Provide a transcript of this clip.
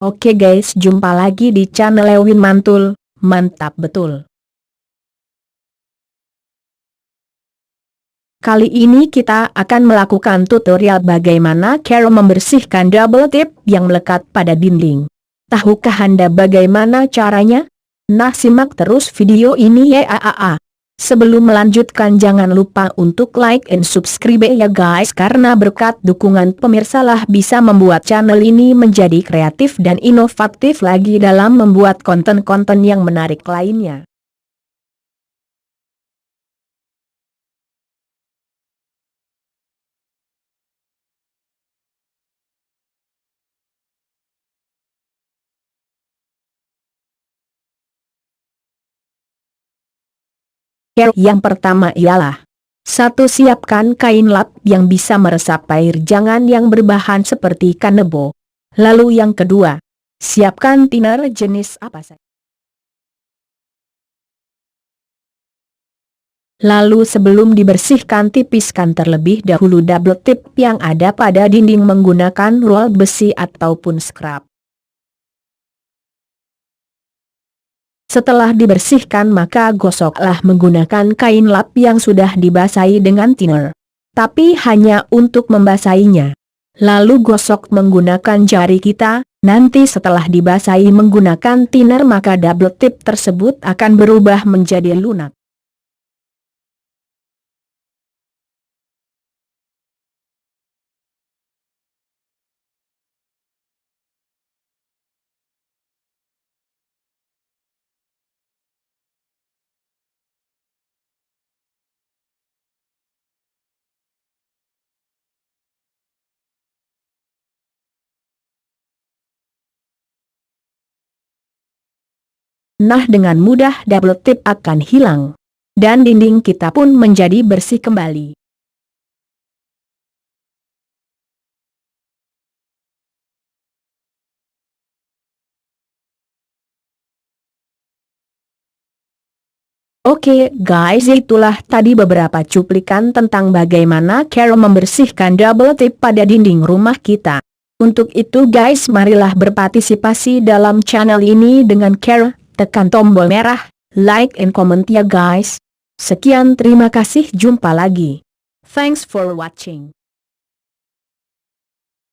Oke guys, jumpa lagi di channel Ewin Mantul, mantap betul. Kali ini kita akan melakukan tutorial bagaimana cara membersihkan double tip yang melekat pada dinding. Tahukah Anda bagaimana caranya? Nah, simak terus video ini ya. Sebelum melanjutkan jangan lupa untuk like and subscribe ya guys, karena berkat dukungan pemirsa lah bisa membuat channel ini menjadi kreatif dan inovatif lagi dalam membuat konten-konten yang menarik lainnya. Cara yang pertama ialah 1. Siapkan kain lap yang bisa meresap air, jangan yang berbahan seperti kanebo. Lalu yang kedua, siapkan thinner jenis apa saja. Lalu sebelum dibersihkan, tipiskan terlebih dahulu double tip yang ada pada dinding menggunakan roll besi ataupun scrub. Setelah dibersihkan maka gosoklah menggunakan kain lap yang sudah dibasahi dengan thinner. Tapi hanya untuk membasahinya. Lalu gosok menggunakan jari kita, nanti setelah dibasahi menggunakan thinner maka double tip tersebut akan berubah menjadi lunak. Nah, dengan mudah double tip akan hilang. Dan dinding kita pun menjadi bersih kembali. Oke guys, itulah tadi beberapa cuplikan tentang bagaimana cara membersihkan double tip pada dinding rumah kita. Untuk itu guys, marilah berpartisipasi dalam channel ini dengan cara tekan tombol merah, like and comment ya guys. Sekian, terima kasih, jumpa lagi. Thanks for watching.